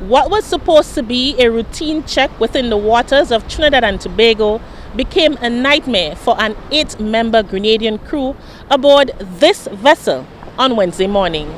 What was supposed to be a routine check within the waters of Trinidad and Tobago became a nightmare for an 8-member Grenadian crew aboard this vessel on Wednesday morning.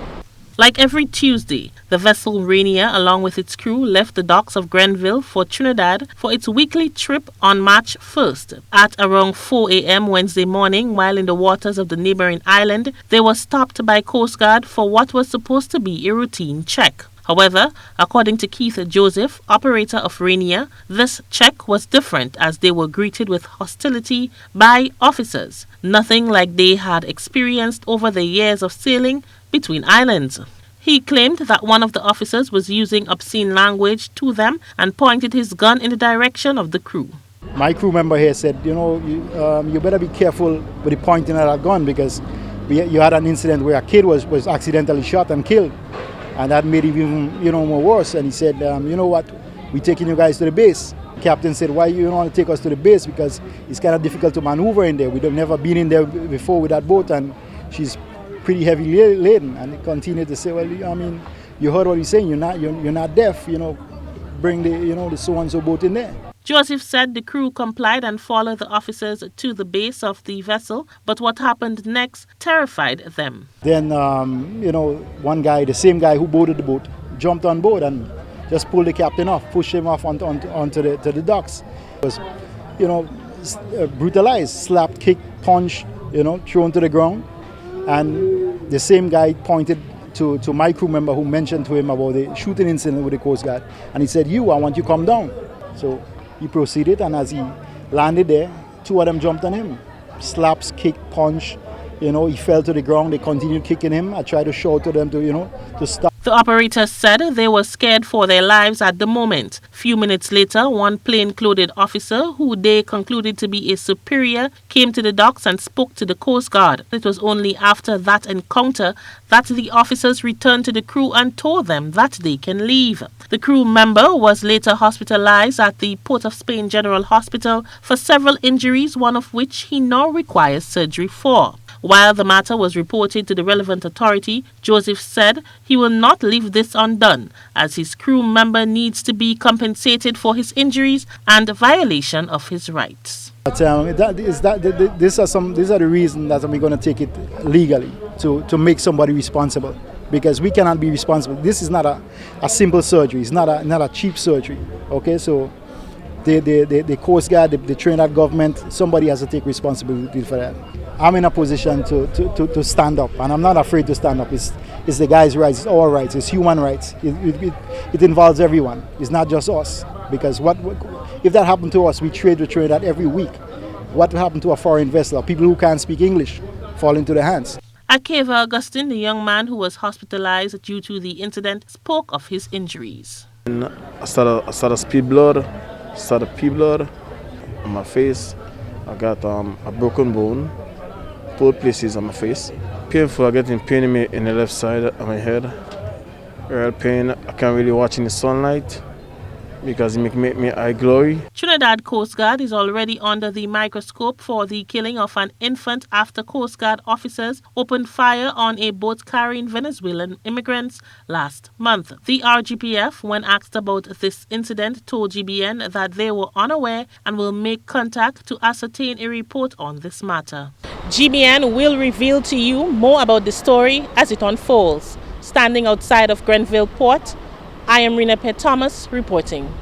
Like every Tuesday, the vessel Rainier, along with its crew, left the docks of Grenville for Trinidad for its weekly trip on March 1st. At around 4 a.m. Wednesday morning, while in the waters of the neighboring island, they were stopped by Coast Guard for what was supposed to be a routine check. However, according to Keith Joseph, operator of Rainier, this check was different as they were greeted with hostility by officers, nothing like they had experienced over the years of sailing between islands. He claimed that one of the officers was using obscene language to them and pointed his gun in the direction of the crew. My crew member here said, you better be careful with the pointing of that gun because you had an incident where a kid was accidentally shot and killed. And that made it even, more worse. And he said, you know what, we're taking you guys to the base. The captain said, why you don't want to take us to the base? Because it's kind of difficult to maneuver in there. We've never been in there before with that boat, and she's pretty heavily laden. And he continued to say, well, you heard what he's saying. You're not deaf. Bring the so-and-so boat in there. Joseph said the crew complied and followed the officers to the base of the vessel, but what happened next terrified them. Then, one guy, the same guy who boarded the boat, jumped on board and just pulled the captain off, pushed him off onto the docks. He was, brutalized, slapped, kicked, punched, thrown to the ground. And the same guy pointed to my crew member who mentioned to him about the shooting incident with the Coast Guard. And he said, I want you to come down. So he proceeded, and as he landed there, 2 of them jumped on him. Slaps, kick, punch. He fell to the ground. They continued kicking him. I tried to shout to them to stop. The operators said they were scared for their lives at the moment. Few minutes later, one plain-clothed officer, who they concluded to be a superior, came to the docks and spoke to the Coast Guard. It was only after that encounter that the officers returned to the crew and told them that they can leave. The crew member was later hospitalized at the Port of Spain General Hospital for several injuries, one of which he now requires surgery for. While the matter was reported to the relevant authority, Joseph said he will not leave this undone, as his crew member needs to be compensated for his injuries and violation of his rights. But, these are the reasons that we're going to take it legally to make somebody responsible, because we cannot be responsible. This is not a simple surgery. It's not a cheap surgery. Okay, so the Coast Guard, the Trinidad government, somebody has to take responsibility for that. I'm in a position to stand up, and I'm not afraid to stand up. It's the guys' rights, it's our rights, it's human rights. It involves everyone. It's not just us. Because if that happened to us, we trade with Trinidad every week. What will happen to a foreign vessel? People who can't speak English fall into their hands. Accuse Augustine, the young man who was hospitalized due to the incident, spoke of his injuries. I started speed blood, started pea blood on my face. I got a broken bone, both places on my face. Painful, I getting pain in the left side of my head. Real pain, I can't really watch in the sunlight because it make me eye glory. Trinidad Coast Guard is already under the microscope for the killing of an infant after Coast Guard officers opened fire on a boat carrying Venezuelan immigrants last month. The RGPF, when asked about this incident, told GBN that they were unaware and will make contact to ascertain a report on this matter. GBN will reveal to you more about the story as it unfolds. Standing outside of Grenville Port, I am Rena Thomas reporting.